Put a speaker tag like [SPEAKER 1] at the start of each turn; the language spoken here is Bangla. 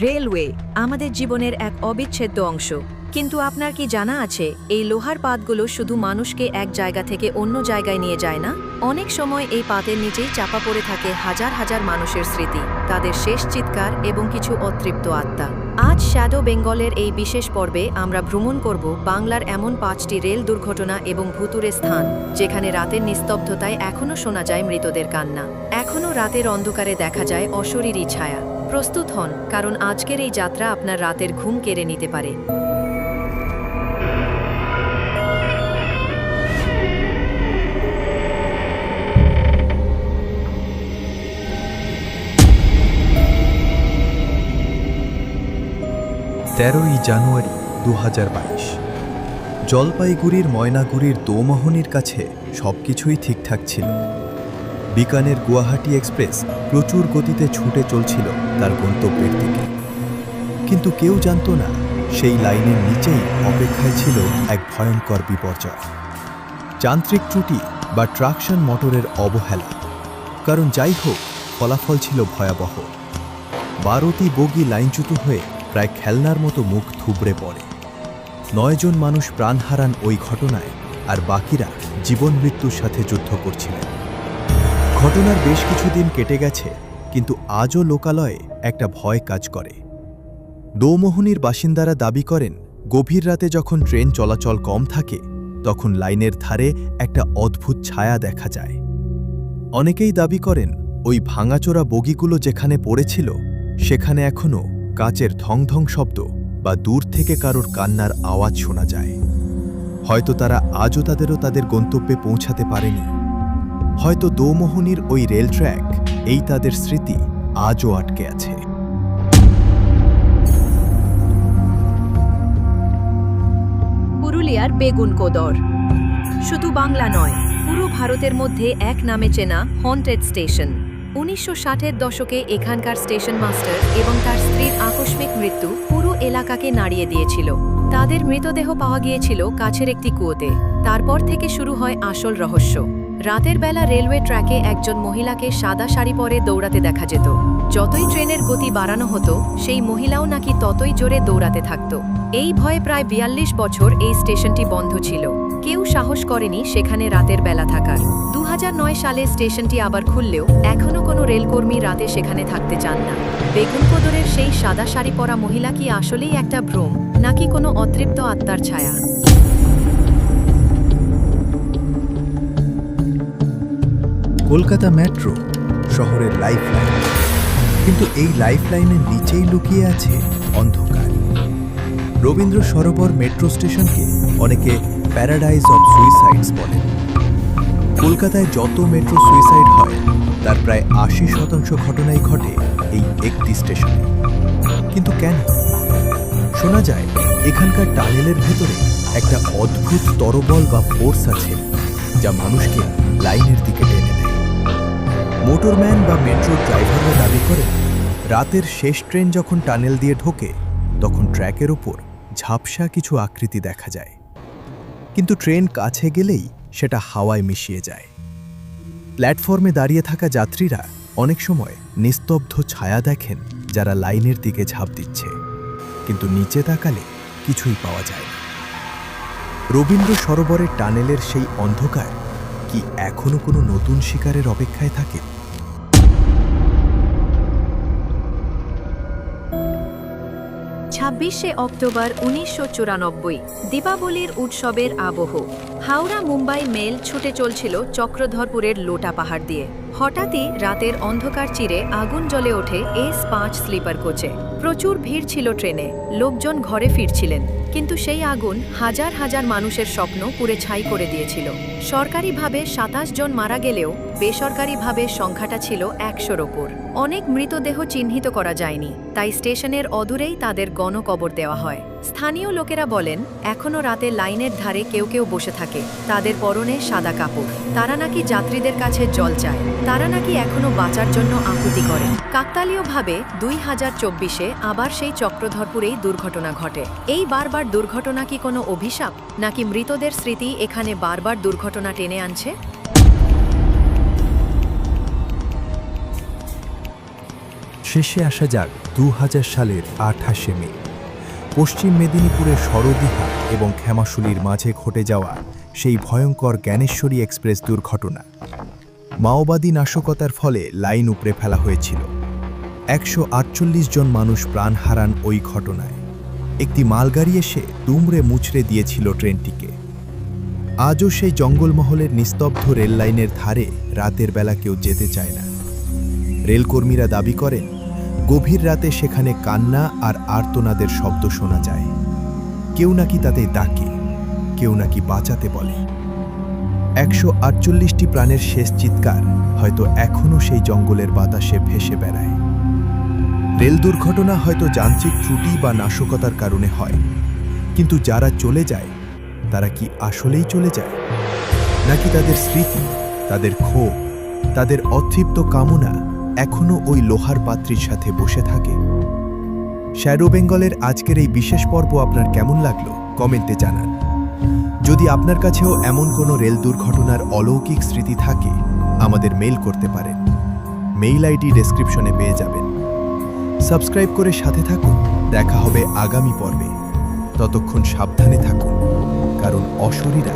[SPEAKER 1] রেলওয়ে আমাদের জীবনের এক অবিচ্ছেদ্য অংশ, কিন্তু আপনার কি জানা আছে এই লোহার পাতগুলো শুধু মানুষকে এক জায়গা থেকে অন্য জায়গায় নিয়ে যায় না? অনেক সময় এই পাতের নিচেই চাপা পড়ে থাকে হাজার হাজার মানুষের স্মৃতি, তাদের শেষ চিৎকার এবং কিছু অতৃপ্ত আত্মা। আজ শ্যাডো বেঙ্গলের এই বিশেষ পর্বে আমরা ভ্রমণ করব বাংলার এমন 5টি রেল দুর্ঘটনা এবং ভুতুড়ে স্থান, যেখানে রাতের নিস্তব্ধতায় এখনও শোনা যায় মৃতদের কান্না, এখনও রাতের অন্ধকারে দেখা যায় অশরীরী ছায়া। প্রস্তুত হন, কারণ আজকের এই যাত্রা আপনার রাতের ঘুম কেড়ে নিতে পারে।
[SPEAKER 2] জানুয়ারি 2022। জলপাইগুড়ির ময়নাগুড়ির দোমোহনীর কাছে সবকিছুই ঠিকঠাক ছিল। বিকানের গুয়াহাটি এক্সপ্রেস প্রচুর গতিতে ছুটে চলছিল তার গন্তব্যের দিকে, কিন্তু কেউ জানত না সেই লাইনের নিচেই অপেক্ষায় ছিল এক ভয়ঙ্কর বিপর্যয়। যান্ত্রিক ত্রুটি বা ট্রাকশন মোটরের অবহেলা, কারণ যাই হোক ফলাফল ছিল ভয়াবহ। 12টি বগি লাইনচ্যুত হয়ে প্রায় খেলনার মতো মুখ থুবড়ে পড়ে। 9 জন মানুষ প্রাণ হারান ওই ঘটনায়, আর বাকিরা জীবন মৃত্যুর সাথে যুদ্ধ করছিলেন। ঘটনার বেশ কিছুদিন কেটে গেছে, কিন্তু আজও লোকালয়ে একটা ভয় কাজ করে। দোমোহনীর বাসিন্দারা দাবি করেন, গভীর রাতে যখন ট্রেন চলাচল কম থাকে তখন লাইনের ধারে একটা অদ্ভুত ছায়া দেখা যায়। অনেকেই দাবি করেন ওই ভাঙাচোরা বগিগুলো যেখানে পড়েছিল সেখানে এখনও কাচের ধং ধং শব্দ বা দূর থেকে কারোর কান্নার আওয়াজ শোনা যায়। হয়তো তারা আজও তাদের গন্তব্যে পৌঁছাতে পারেনি। হয়তো দোমোহনীর ওই রেল ট্র্যাক এই তাদের স্মৃতি আজও আটকে আছে।
[SPEAKER 1] পুরুলিয়ার বেগুনকোদর শুধু বাংলা নয়, পুরো ভারতের মধ্যে এক নামে চেনা হন্টেড স্টেশন। 1960-এর দশকে এখানকার স্টেশন মাস্টার এবং তার স্ত্রীর আকস্মিক মৃত্যু পুরো এলাকাকে নাড়িয়ে দিয়েছিল। তাদের মৃতদেহ পাওয়া গিয়েছিল কাছের একটি কুয়োতে। তারপর থেকে শুরু হয় আসল রহস্য। রাতের বেলা রেলওয়ে ট্র্যাকে একজন মহিলাকে সাদা শাড়ি পরে দৌড়াতে দেখা যেত। যতই ট্রেনের গতি বাড়ানো হতো, সেই মহিলাও নাকি ততই জোরে দৌড়াতে থাকত। এই ভয়ে প্রায় 42 বছর এই স্টেশনটি বন্ধ ছিল। কেউ সাহস করেনি সেখানে রাতের বেলা থাকার। 2009 সালে স্টেশনটি আবার খুললেও এখনও কোনো রেলকর্মী রাতে সেখানে থাকতে চান না। বেগুনকোদরের সেই সাদা শাড়ি পরা মহিলা কি আসলেই একটা ভ্রম, নাকি কোনো অতৃপ্ত আত্মার ছায়া?
[SPEAKER 2] কলকাতা মেট্রো শহরের লাইফলাইন, কিন্তু এই লাইফলাইনের নিচেই লুকিয়ে আছে অন্ধকার। রবীন্দ্র সরোবর মেট্রো স্টেশনকে অনেকে প্যারাডাইজ অফ সুইসাইডস বলেন। কলকাতায় যত মেট্রো সুইসাইড হয় তার প্রায় 80% ঘটনাই ঘটে এই একটি স্টেশনে। কিন্তু কেন? শোনা যায় এখানকার টানেলের ভেতরে একটা অদ্ভুত তরবল বা ফোর্স আছে, যা মানুষকে লাইনের দিকে টেনে নেয়। মোটরম্যান বা মেট্রো ড্রাইভাররা দাবি করেন, রাতের শেষ ট্রেন যখন টানেল দিয়ে ঢোকে তখন ট্র্যাকের ওপর ঝাপসা কিছু আকৃতি দেখা যায়, কিন্তু ট্রেন কাছে গেলেই সেটা হাওয়ায় মিশিয়ে যায়। প্ল্যাটফর্মে দাঁড়িয়ে থাকা যাত্রীরা অনেক সময় নিস্তব্ধ ছায়া দেখেন যারা লাইনের দিকে ঝাঁপ দিচ্ছে, কিন্তু নিচে তাকালে কিছুই পাওয়া যায় না। রবীন্দ্র সরোবরের টানেলের সেই অন্ধকার কি এখনো কোনো নতুন শিকারের অপেক্ষায় থাকে?
[SPEAKER 1] 26শে অক্টোবর 1994, দীপাবলির উৎসবের আবহ। হাওড়া মুম্বাই মেল ছুটে চলছিল চক্রধরপুরের লোটা পাহাড় দিয়ে। হঠাৎই রাতের অন্ধকার চিরে আগুন জ্বলে ওঠে S5 স্লিপার কোচে। প্রচুর ভিড় ছিল ট্রেনে, লোকজন ঘরে ফিরছিলেন, কিন্তু সেই আগুন হাজার হাজার মানুষের স্বপ্ন পুড়ে ছাই করে দিয়েছিল। সরকারিভাবে 27 জন মারা গেলেও বেসরকারিভাবে সংখ্যাটা ছিল 100-র ওপর। অনেক মৃতদেহ চিহ্নিত করা যায়নি, তাই স্টেশনের অদূরেই তাদের গণকবর দেওয়া হয়। স্থানীয় লোকেরা বলেন, এখনও রাতে লাইনের ধারে কেউ কেউ বসে থাকে, তাদের পরনে সাদা কাপড়। তারা নাকি যাত্রীদের কাছে জল চায়, তারা নাকি এখনও বাঁচার জন্য আকুতি করে। কাকতালীয়ভাবে 2024-এ আবার সেই চক্রধরপুরেই দুর্ঘটনা ঘটে। এই বারবার দুর্ঘটনা কি কোনো অভিশাপ, নাকি মৃতদের স্মৃতি এখানে বারবার দুর্ঘটনা টেনে আনছে?
[SPEAKER 2] শেষে আসা যাক 2000 সালের 28শে মে পশ্চিম মেদিনীপুরের সরদিহা এবং ক্ষেমাশুলির মাঝে ঘটে যাওয়া সেই ভয়ঙ্কর জ্ঞানেশ্বরী এক্সপ্রেস দুর্ঘটনা। মাওবাদী নাশকতার ফলে লাইন উপড়ে ফেলা হয়েছিল। 148 জন মানুষ প্রাণ হারান ওই ঘটনায়। একটি মালগাড়ি এসে দুমড়ে মুচড়ে দিয়েছিল ট্রেনটিকে। আজও সেই জঙ্গলমহলের নিস্তব্ধ রেল লাইনের ধারে রাতের বেলা কেউ যেতে চায় না। রেলকর্মীরা দাবি করেন, গভীর রাতে সেখানে কান্না আর আর্তনাদের শব্দ শোনা যায়। কেউ নাকি তাতে ডাকে, কেউ নাকি বাঁচাতে বলে। 148টি প্রাণের শেষ চিৎকার হয়তো এখনও সেই জঙ্গলের বাতাসে ভেসে বেড়ায়। রেল দুর্ঘটনা হয়তো যান্ত্রিক ত্রুটি বা নাশকতার কারণে হয়, কিন্তু যারা চলে যায় তারা কি আসলেই চলে যায়, নাকি তাদের স্মৃতি, তাদের ক্ষোভ, তাদের অতৃপ্ত কামনা এখনও ওই লোহার পাত্রীর সাথে বসে থাকে? শ্যাডো বেঙ্গলের আজকের এই বিশেষ পর্ব আপনার কেমন লাগলো কমেন্টে জানান। যদি আপনার কাছেও এমন কোনো রেল দুর্ঘটনার অলৌকিক স্মৃতি থাকে, আমাদের মেইল করতে পারেন। মেইল আইডি ডেসক্রিপশনে পেয়ে যাবেন। সাবস্ক্রাইব করে সাথে থাকুন। দেখা হবে আগামী পর্বে। ততক্ষণ সাবধানে থাকুন, কারণ অশরীরা